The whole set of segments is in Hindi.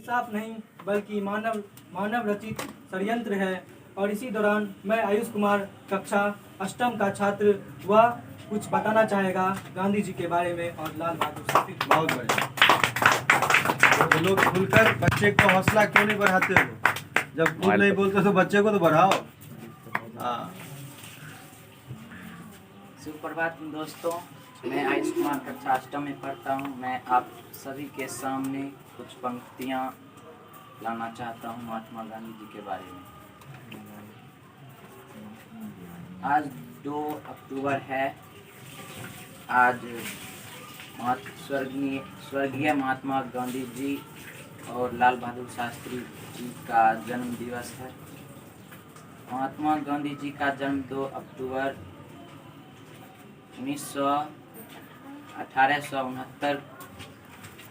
साफ नहीं बल्कि मानव रचित षड्यंत्र है। और इसी दौरान मैं आयुष कुमार कक्षा अष्टम का छात्र वह कुछ बताना चाहेगा गांधी जी के बारे में और लाल बहादुर शास्त्री। बहुत बढ़िया। तो लोग खुलकर बच्चे को हौसला क्यों नहीं बढ़ाते हो? जब खुद नहीं बोलते तो बच्चे को तो बढ़ाओ। हाँ। सुप्रभात दोस्तों, मैं आयुष कुमार कक्षा अष्टम में पढ़ता हूँ। मैं आप सभी के सामने कुछ पंक्तियाँ लाना चाहता हूँ महात्मा गांधी जी के बारे में। आज 2 अक्टूबर है। आज स्वर्गीय महात्मा गांधी जी और लाल बहादुर शास्त्री जी का जन्म दिवस है। महात्मा गांधी जी का जन्म 2 अक्टूबर 1869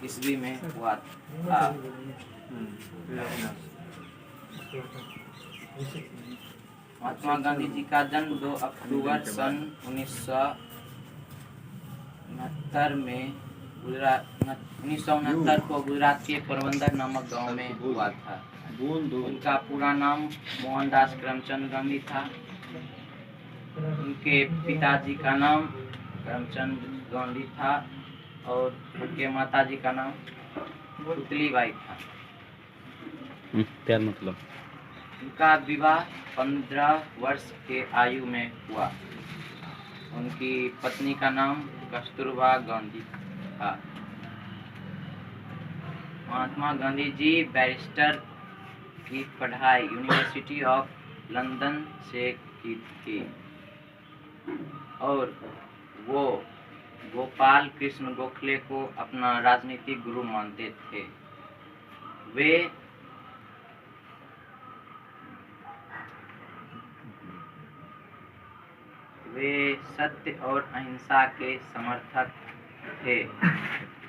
ईस्वी में हुआ था। महात्मा गांधी जी का जन्म 2 अक्टूबर सन 1969 को गुजरात के पोरबंदर नामक गांव में हुआ था। उनका पूरा नाम मोहनदास करमचंद गांधी था। उनके पिताजी का नाम करमचंद गांधी था और उनके माताजी का नाम पुतलीबाई था। क्या मतलब? उनका विवाह 15 वर्ष के आयु में हुआ। उनकी पत्नी का नाम कस्तूरबा गांधी था। महात्मा गांधी जी बैरिस्टर की पढ़ाई यूनिवर्सिटी ऑफ लंदन से की थी और वो गोपाल कृष्ण गोखले को अपना राजनीतिक गुरु मानते थे। वे सत्य और अहिंसा के समर्थक थे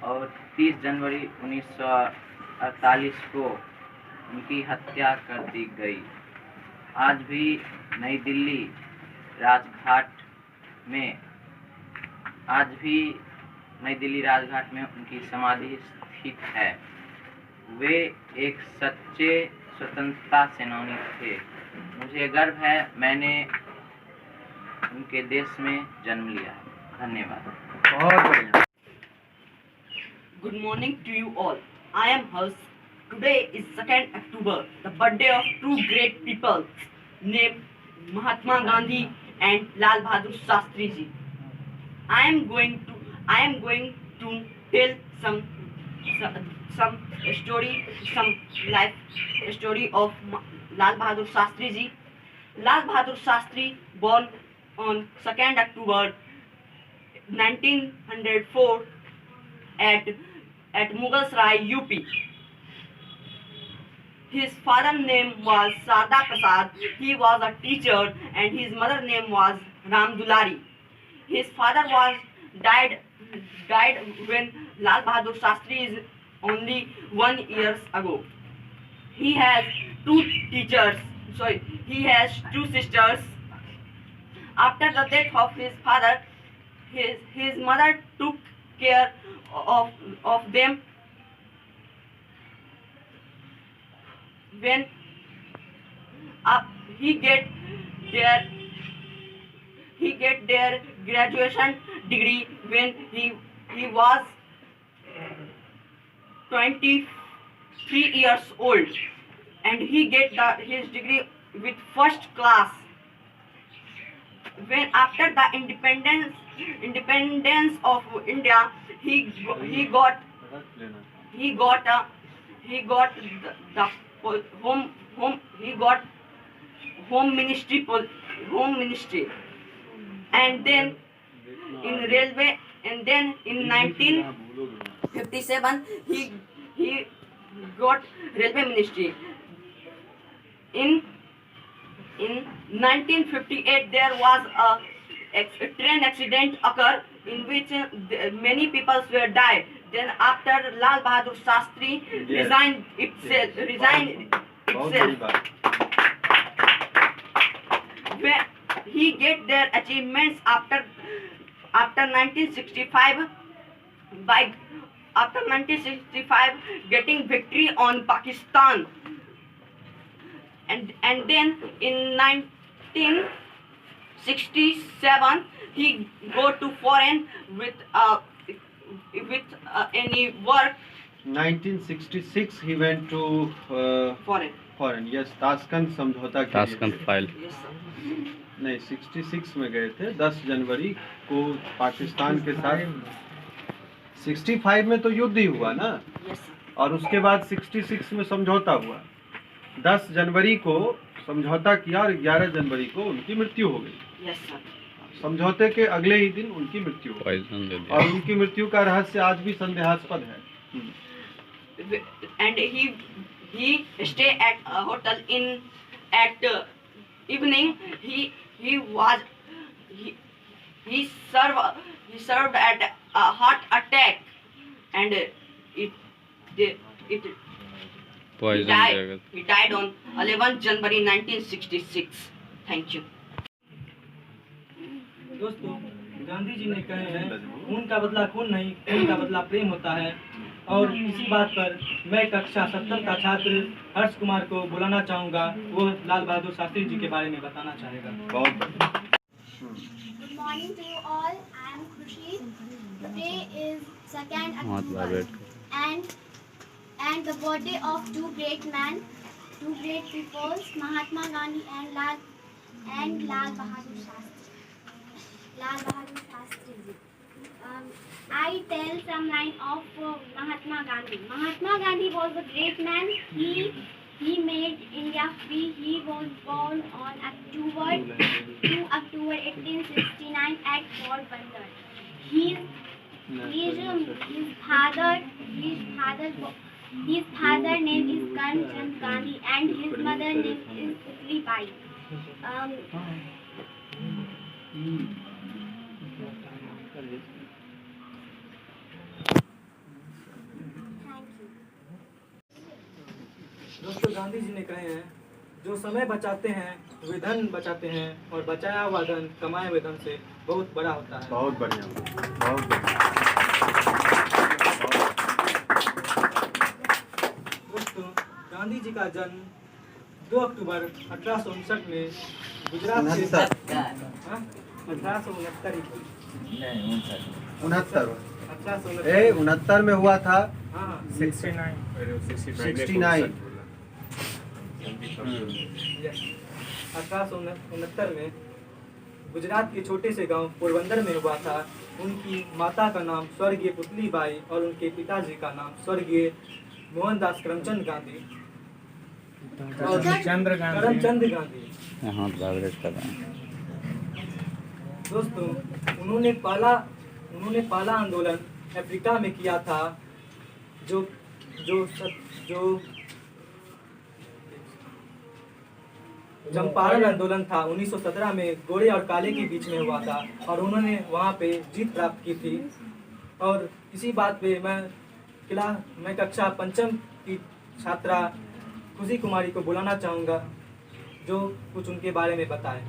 और 30 जनवरी 1948 को उनकी हत्या कर दी गई। आज भी नई दिल्ली राजघाट में उनकी समाधि स्थित है। वे एक सच्चे स्वतंत्रता सेनानी थे। मुझे गर्व है मैंने उनके देश में जन्म लिया है। धन्यवाद। बहुत बढ़िया। Good morning to you all. I am Hers. Today is 2nd October, the birthday of two great people named Mahatma Gandhi and Lal Bahadur Shastri ji. I am going to tell some life story of Lal Bahadur Shastri ji. Lal Bahadur Shastri born on 2nd October 1904 at Mughalsarai, UP. His father's name was Sarda Prasad. He was a teacher and his mother's name was Ram Dulari. His father died when Lal Bahadur Shastri is only 1 year ago. He has two sisters. After the death of his father, his mother took care of them. When he get their graduation degree when he was 23 years old, and he get his degree with first class. When after the independence of India, he got home ministry, and then in railway, and then in 1957 he got railway ministry. In 1958 there was a train accident occurred in which many people were died. Then after Lal Bahadur Shastri resigned itself. Where he get their achievements after 1965 by after 1965 getting victory on Pakistan, and then in 1967 he go to foreign with any work 1966 he went to foreign. yes, Tashkent समझौता के लिए ताशकंद फाइल Yes, sir. नहीं 66 में गए थे 10 जनवरी को पाकिस्तान के साथ 65 में तो युद्ध ही हुआ ना, Yes, sir. और उसके बाद 66 में समझौता हुआ। 10 जनवरी को समझौता किया और 11 जनवरी को उनकी मृत्यु हो गई। Yes, sir. समझौते के अगले ही दिन उनकी मृत्यु हो गई पॉइजन दे दिया। और उनकी मृत्यु का रहस्य आज भी संदेहास्पद है। And he stay at a hotel at evening. He served at a heart attack, and he poison देगा। died on 11 January 1966. Thank you. दोस्तों, गांधी जी ने कहे हैं खून का बदला खून नहीं, खून का बदला प्रेम होता है। और इसी बात पर मैं कक्षा 7 का छात्र हर्ष कुमार को बुलाना चाहूँगा। वो लाल बहादुर शास्त्री जी के बारे में बताना चाहेगा। बहुत बढ़िया। Good morning to you all. I am Khushi. Today is 2nd हाथ बार बैठ October and the birthday of two great men, two great peoples, Mahatma Gandhi and Lal Bahadur Shastri. Lal Bahadur Shastri ji. I tell some line of Mahatma Gandhi. Mahatma Gandhi was a great man. He made India free. He was born on October 1869 at Porbandar. His father name is Karamchand Gandhi and his mother name is Putli Bai. दोस्तों, गांधी जी ने कहे हैं जो समय बचाते हैं वे धन बचाते हैं और बचाया हुआ धन कमाए हुए धन से बहुत बड़ा होता है। बहुत बढ़िया, बहुत बढ़िया। दोस्तों, गांधी जी का जन्म 2 अक्टूबर 1859 में गुजरात से 1869 69 में हुआ था। हाँ 69 1869 में गुजरात के छोटे से गांव पोरबंदर में हुआ था। उनकी माता का नाम स्वर्गीय पुतली बाई और उनके पिताजी का नाम स्वर्गीय मोहनदास करमचंद गांधी और करमचंद गांधी। हाथ वाइब्रेट कर रहा है। दोस्तों, उन्होंने पहला आंदोलन अफ्रीका में किया था जो चंपारण आंदोलन था। 1917 में गोरे और काले के बीच में हुआ था और उन्होंने वहाँ पे जीत प्राप्त की थी। और इसी बात पे मैं कक्षा 5 की छात्रा खुशी कुमारी को बुलाना चाहूँगा जो कुछ उनके बारे में बताए।